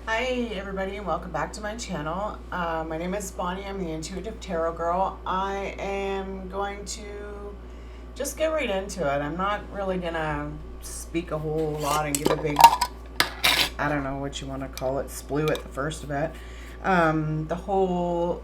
Hi everybody and welcome back to my channel. My name is Bonnie. I'm the Intuitive Tarot Girl. I am going to just get right into it. I'm not really gonna speak a whole lot and give a big, I don't know what you want to call it, splue at the first of it. The whole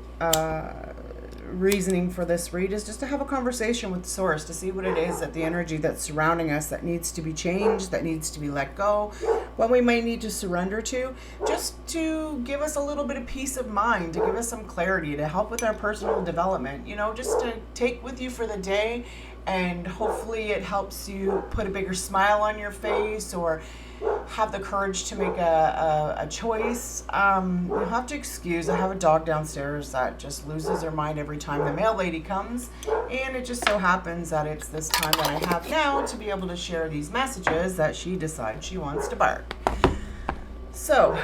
reasoning for this read is just to have a conversation with Source to see what it is that the energy that's surrounding us that needs to be changed, that needs to be let go, what we might need to surrender to, just to give us a little bit of peace of mind, to give us some clarity, to help with our personal development, just to take with you for the day, and hopefully it helps you put a bigger smile on your face or have the courage to make a choice. You'll have to excuse, I have a dog downstairs that just loses her mind every time the mail lady comes, and it just so happens that it's this time that I have now to be able to share these messages that she decides she wants to bark. So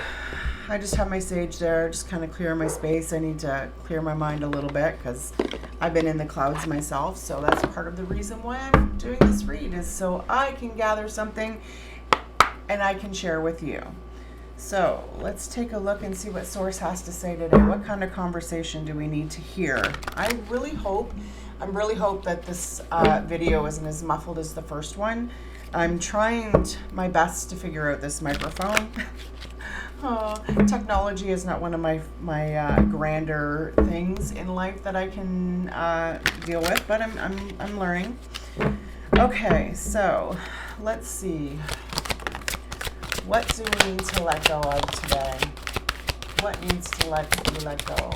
I just have my sage there, just kind of clear my space. I need to clear my mind a little bit because I've been in the clouds myself, so that's part of the reason why I'm doing this read, is so I can gather something and I can share with you. So let's take a look and see what Source has to say today. What kind of conversation do we need to hear? I really hope that this video isn't as muffled as the first one. I'm trying my best to figure out this microphone. Technology is not one of my grander things in life that I can deal with, but I'm learning. Okay, so let's see. What do we need to let go of today? What needs to be let go?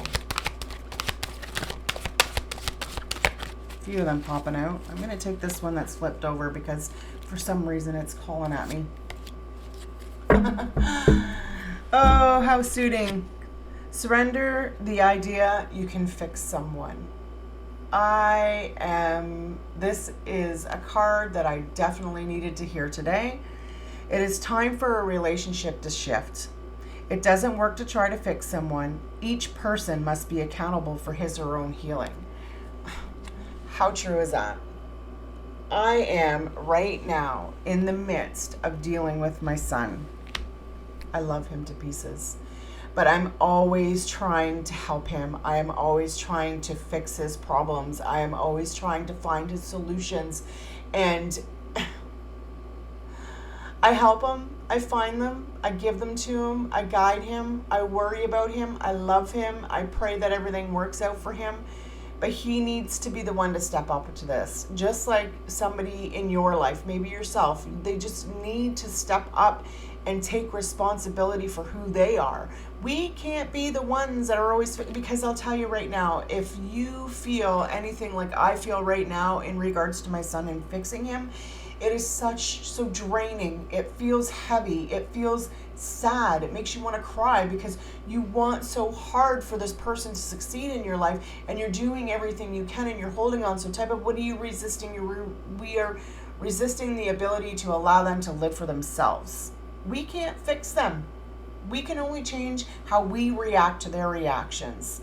A few of them popping out. I'm going to take this one that's flipped over because for some reason it's calling at me. Oh, how soothing. Surrender the idea you can fix someone. This is a card that I definitely needed to hear today. It is time for a relationship to shift. It doesn't work to try to fix someone. Each person must be accountable for his or her own healing. How true is that? I am right now in the midst of dealing with my son. I love him to pieces, but I'm always trying to help him. I am always trying to fix his problems. I am always trying to find his solutions, and I help him, I find them, I give them to him, I guide him, I worry about him, I love him, I pray that everything works out for him. But he needs to be the one to step up to this. Just like somebody in your life, maybe yourself, they just need to step up and take responsibility for who they are. We can't be the ones that are always, because I'll tell you right now, if you feel anything like I feel right now in regards to my son and fixing him, it is so draining. It feels heavy. It feels sad. It makes you want to cry because you want so hard for this person to succeed in your life, and you're doing everything you can and you're holding on so tight. But what are you resisting? We are resisting the ability to allow them to live for themselves. We can't fix them. We can only change how we react to their reactions.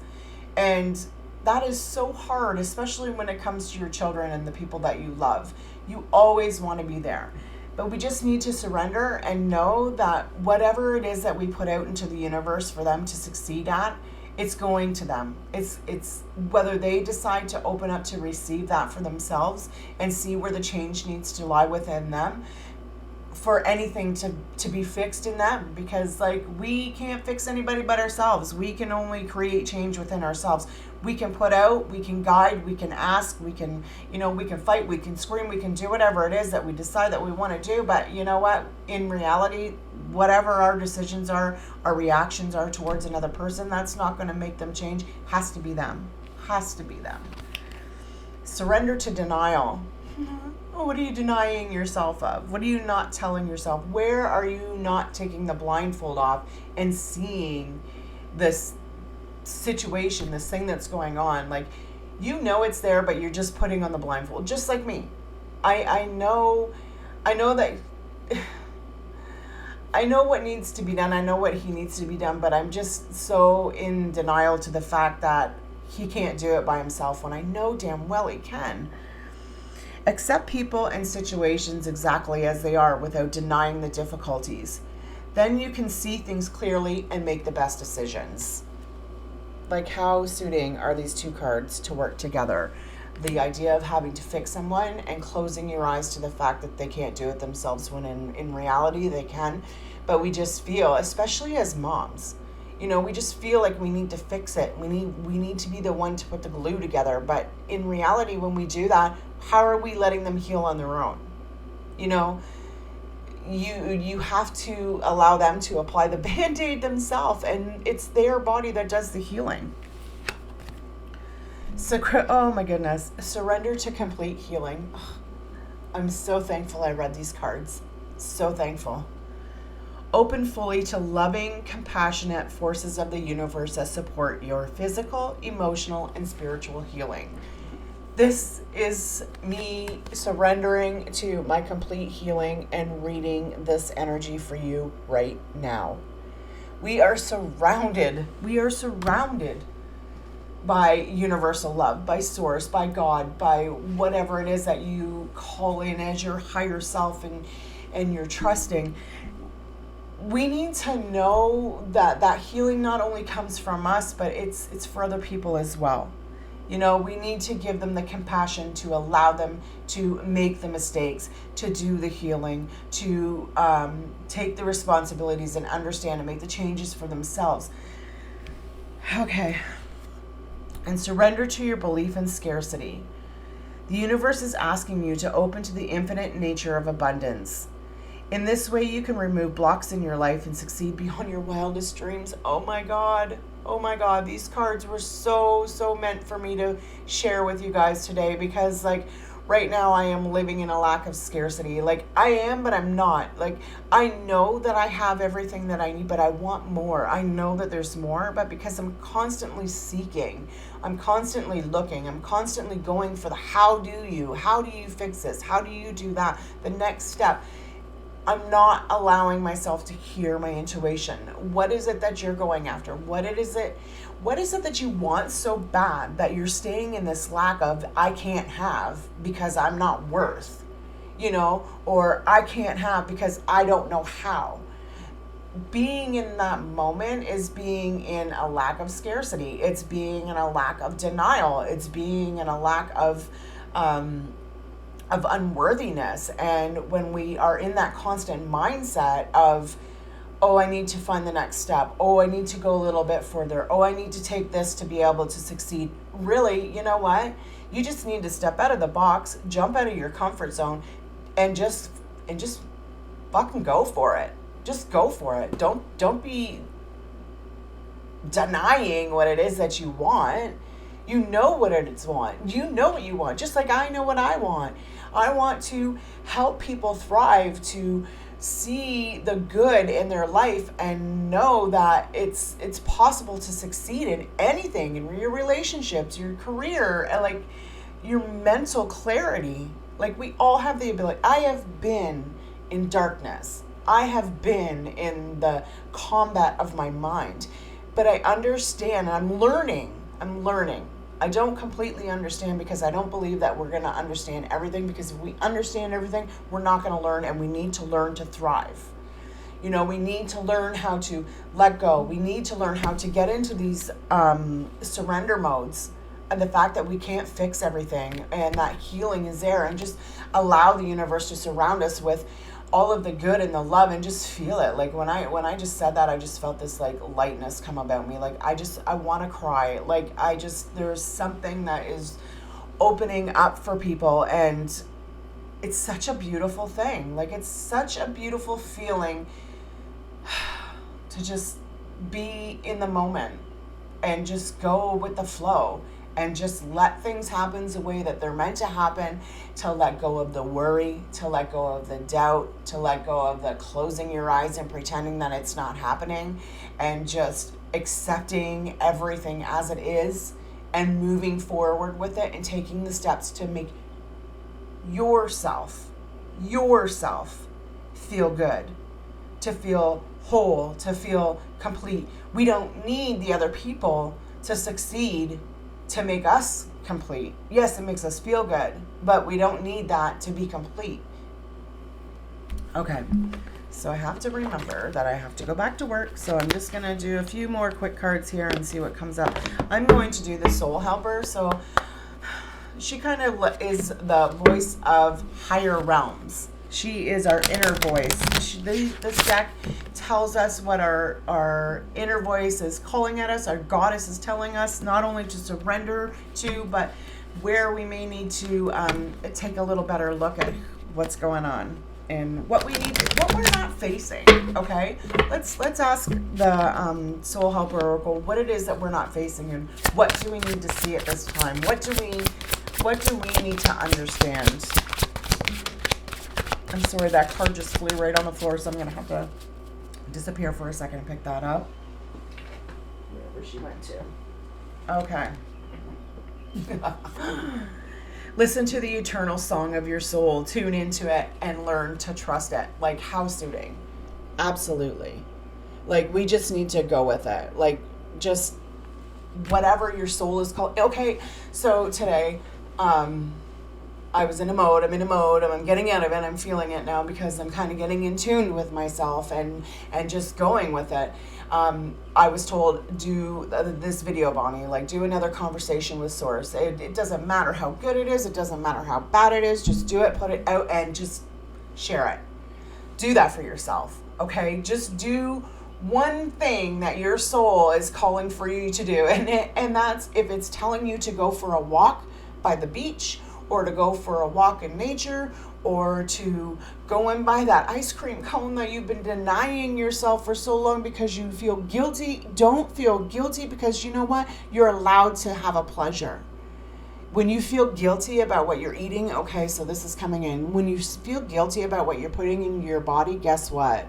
And that is so hard, especially when it comes to your children and the people that you love. You always want to be there. But we just need to surrender and know that whatever it is that we put out into the universe for them to succeed at, it's going to them. It's whether they decide to open up to receive that for themselves and see where the change needs to lie within them, for anything to be fixed in them, because we can't fix anybody but ourselves. We can only create change within ourselves. We can put out, we can guide, we can ask, we can fight, we can scream, we can do whatever it is that we decide that we want to do. But you know what? In reality, whatever our decisions are, our reactions are towards another person, that's not going to make them change. Has to be them. Surrender to denial. What are you denying yourself of? What are you not telling yourself? Where are you not taking the blindfold off and seeing this situation, this thing that's going on? It's there, but you're just putting on the blindfold. Just like me. I know that I know what needs to be done. I know what he needs to be done, but I'm just so in denial to the fact that he can't do it by himself when I know damn well he can. Accept people and situations exactly as they are without denying the difficulties. Then you can see things clearly and make the best decisions. Like, how suiting are these two cards to work together? The idea of having to fix someone and closing your eyes to the fact that they can't do it themselves, when in reality they can. But we just feel, especially as moms, we just feel like we need to fix it. We need to be the one to put the glue together. But in reality, when we do that, how are we letting them heal on their own? You have to allow them to apply the Band-Aid themselves, and it's their body that does the healing. So, oh my goodness, surrender to complete healing. I'm so thankful I read these cards. So thankful. Open fully to loving, compassionate forces of the universe that support your physical, emotional, and spiritual healing. This is me surrendering to my complete healing and reading this energy for you right now. We are surrounded by universal love, by source, by God, by whatever it is that you call in as your higher self and you're trusting. We need to know that healing not only comes from us, but it's for other people as well. We need to give them the compassion to allow them to make the mistakes, to do the healing, to take the responsibilities and understand and make the changes for themselves. Okay. And surrender to your belief in scarcity. The universe is asking you to open to the infinite nature of abundance. In this way, you can remove blocks in your life and succeed beyond your wildest dreams. Oh my God. These cards were so meant for me to share with you guys today, because right now I am living in a lack of scarcity. I am, but I'm not. I know that I have everything that I need, but I want more. I know that there's more, but because I'm constantly seeking, I'm constantly looking, I'm constantly going for the how do you fix this? How do you do that? The next step. I'm not allowing myself to hear my intuition. What is it that you're going after? What is it that you want so bad that you're staying in this lack of, I can't have because I'm not worth, or I can't have because I don't know how. Being in that moment is being in a lack of scarcity. It's being in a lack of denial. It's being in a lack of unworthiness. And when we are in that constant mindset of, oh, I need to find the next step. Oh, I need to go a little bit further. Oh, I need to take this to be able to succeed. Really, you know what? You just need to step out of the box, jump out of your comfort zone, and just fucking go for it. Just go for it. Don't be denying what it is that you want. You know what it's want. You know what you want. Just like I know what I want. I want to help people thrive, to see the good in their life and know that it's possible to succeed in anything, in your relationships, your career, and your mental clarity. We all have the ability. I have been in darkness. I have been in the combat of my mind, but I understand. I'm learning. I don't completely understand, because I don't believe that we're going to understand everything, because if we understand everything, we're not going to learn, and we need to learn to thrive. We need to learn how to let go. We need to learn how to get into these surrender modes, and the fact that we can't fix everything, and that healing is there, and just allow the universe to surround us with all of the good and the love, and just feel it. When I just said that, I just felt this lightness come about me. I want to cry. There's something that is opening up for people, and it's such a beautiful thing. It's such a beautiful feeling to just be in the moment and just go with the flow. And just let things happen the way that they're meant to happen, to let go of the worry, to let go of the doubt, to let go of the closing your eyes and pretending that it's not happening, and just accepting everything as it is and moving forward with it and taking the steps to make yourself feel good, to feel whole, to feel complete. We don't need the other people to succeed to make us complete. Yes, it makes us feel good, but we don't need that to be complete. Okay, So I have to remember that I have to go back to work. So I'm just going to do a few more quick cards here and see what comes up. I'm going to do the Soul Helper. So she kind of is the voice of higher realms. She is our inner voice. This deck tells us what our inner voice is calling at us, our goddess is telling us not only to surrender to, but where we may need to take a little better look at what's going on and what we're not facing. Okay, let's ask the Soul Helper Oracle what it is that we're not facing and what do we need to see at this time. What do we need to understand? I'm sorry, that card just flew right on the floor, so I'm gonna have to disappear for a second and pick that up. Wherever she went to. Okay. Listen to the eternal song of your soul. Tune into it and learn to trust it. Like, how soothing. Absolutely. Like, we just need to go with it. Like, just whatever your soul is called. Okay, so today, I was in a mode, I'm getting out of it, I'm feeling it now because I'm kind of getting in tune with myself and just going with it. I was told, do this video, Bonnie, like do another conversation with Source. It doesn't matter how good it is, it doesn't matter how bad it is, just do it, put it out and just share it. Do that for yourself, okay? Just do one thing that your soul is calling for you to do. And that's if it's telling you to go for a walk by the beach, or to go for a walk in nature, or to go and buy that ice cream cone that you've been denying yourself for so long because you feel guilty. Don't feel guilty, because you know what? You're allowed to have a pleasure. When you feel guilty about what you're eating, okay, so this is coming in. When you feel guilty about what you're putting in your body, guess what?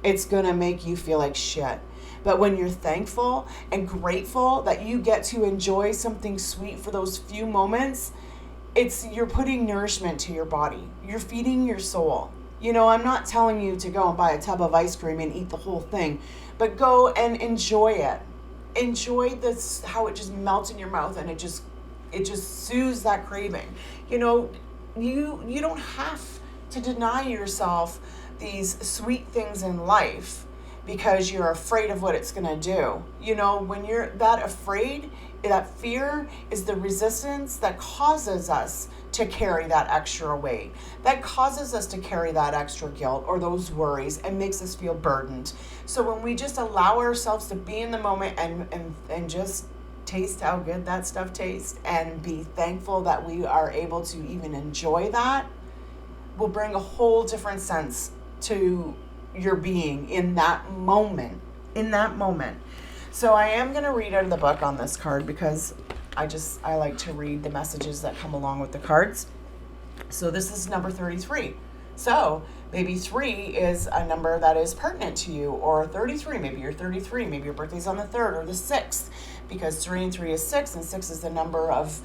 It's gonna make you feel like shit. But when you're thankful and grateful that you get to enjoy something sweet for those few moments, you're putting nourishment to your body. You're feeding your soul. You know, I'm not telling you to go and buy a tub of ice cream and eat the whole thing, but go and enjoy it. Enjoy this, how it just melts in your mouth and it just soothes that craving. You know, you don't have to deny yourself these sweet things in life because you're afraid of what it's going to do. You know, when you're that afraid, that fear is the resistance that causes us to carry that extra weight, that causes us to carry that extra guilt or those worries and makes us feel burdened. So when we just allow ourselves to be in the moment and just taste how good that stuff tastes and be thankful that we are able to even enjoy that, will bring a whole different sense to your being in that moment. So I am going to read out of the book on this card because I like to read the messages that come along with the cards. So this is number 33. So maybe 3 is a number that is pertinent to you, or 33, maybe you're 33, maybe your birthday's on the 3rd or the 6th, because 3 and 3 is 6, and 6 is the number of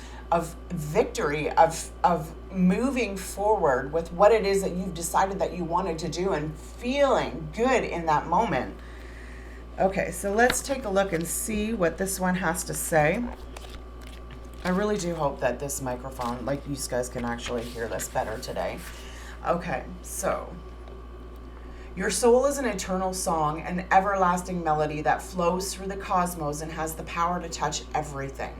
victory, of moving forward with what it is that you've decided that you wanted to do and feeling good in that moment. Okay, so let's take a look and see what this one has to say. I really do hope that this microphone, like you guys can actually hear this better today. Okay, so your soul is an eternal song, an everlasting melody that flows through the cosmos and has the power to touch everything.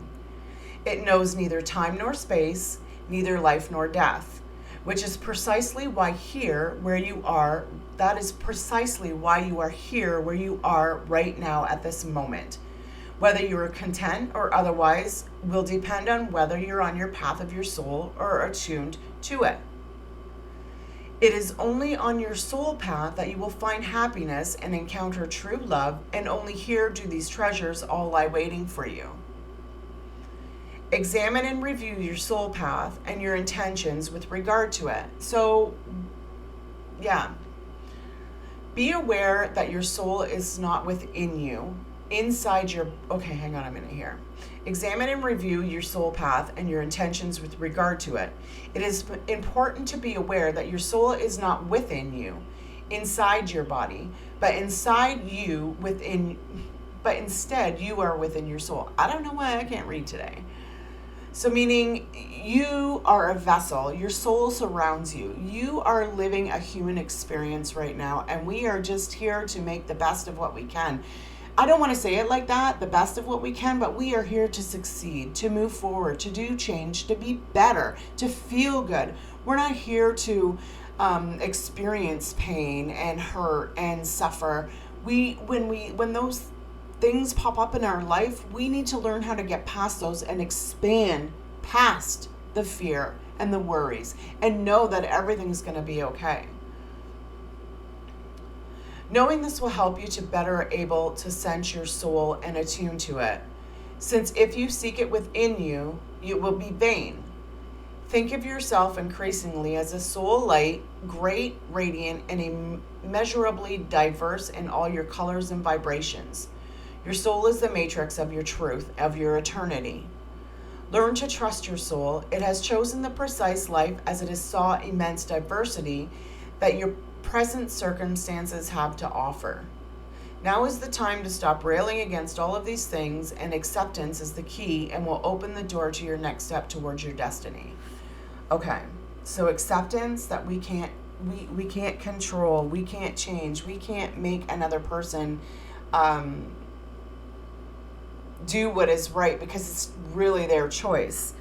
It knows neither time nor space, neither life nor death, which is precisely why here where you are, that is precisely why you are here where you are right now at this moment. Whether you are content or otherwise will depend on whether you're on your path of your soul or attuned to it. It is only on your soul path that you will find happiness and encounter true love, and only here do these treasures all lie waiting for you. Examine and review your soul path and your intentions with regard to it. So, yeah. Be aware that your soul is not within you. Inside your... Okay, hang on a minute here. Examine and review your soul path and your intentions with regard to it. It is important to be aware that your soul is not within you, inside your body, but inside you within... But instead, you are within your soul. I don't know why I can't read today. So meaning you are a vessel, your soul surrounds you. You are living a human experience right now, and we are just here to make the best of what we can. I don't want to say it like that, the best of what we can, but we are here to succeed, to move forward, to do change, to be better, to feel good. We're not here to experience pain and hurt and suffer. When those things pop up in our life, we need to learn how to get past those and expand past the fear and the worries and know that everything's going to be okay. Knowing this will help you to better able to sense your soul and attune to it. Since if you seek it within you, you will be vain. Think of yourself increasingly as a soul light, great, radiant, and immeasurably diverse in all your colors and vibrations. Your soul is the matrix of your truth, of your eternity. Learn to trust your soul. It has chosen the precise life as it has saw immense diversity that your present circumstances have to offer. Now is the time to stop railing against all of these things, and acceptance is the key and will open the door to your next step towards your destiny. Okay, so acceptance that we can't control, we can't change, we can't make another person do what is right because it's really their choice.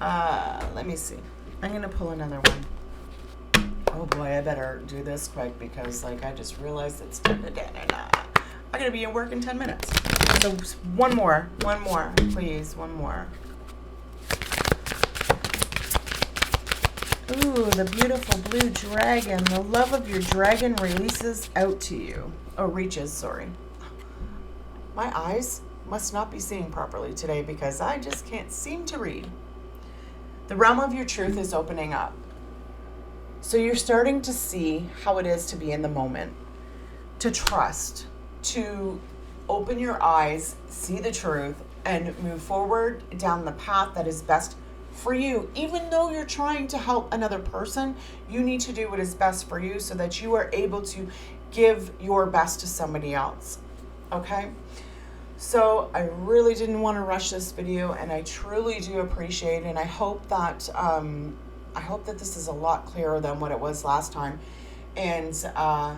Let me see. I'm going to pull another one. Oh boy, I better do this quick because I just realized it's 10 to 10 and I'm going to be at work in 10 minutes. So one more, please, one more. Ooh, the beautiful blue dragon. The love of your dragon releases out to you. Oh, reaches, sorry. My eyes must not be seeing properly today because I just can't seem to read. The realm of your truth is opening up. So you're starting to see how it is to be in the moment, to trust, to open your eyes, see the truth, and move forward down the path that is best for you. Even though you're trying to help another person, you need to do what is best for you so that you are able to give your best to somebody else. Okay? So I really didn't want to rush this video, and I truly do appreciate it, and I hope that this is a lot clearer than what it was last time. And I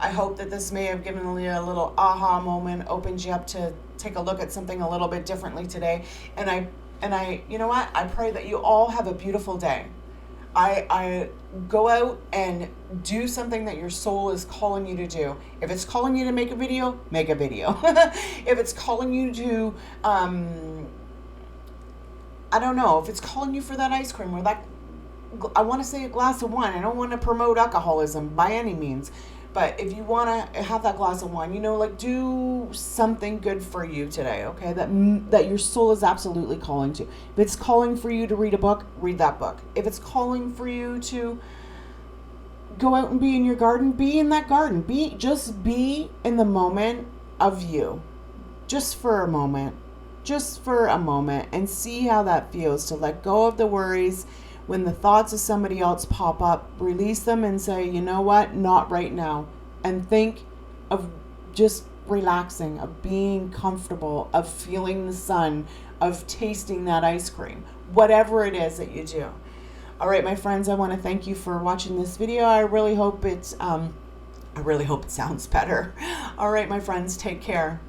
hope that this may have given you a little aha moment, opened you up to take a look at something a little bit differently today. And I you know what? I pray that you all have a beautiful day. I go out and do something that your soul is calling you to do. If it's calling you to make a video, make a video. If it's calling you to, I don't know, if it's calling you for that ice cream or that, I want to say a glass of wine. I don't want to promote alcoholism by any means. But if you want to have that glass of wine, do something good for you today, okay? That your soul is absolutely calling to. If it's calling for you to read a book, read that book. If it's calling for you to go out and be in your garden, be in that garden. Just be in the moment of you. Just for a moment. And see how that feels to let go of the worries. When the thoughts of somebody else pop up, release them and say, you know what, not right now. And think of just relaxing, of being comfortable, of feeling the sun, of tasting that ice cream, whatever it is that you do. All right, my friends, I want to thank you for watching this video. I really hope it sounds better. All right, my friends, take care.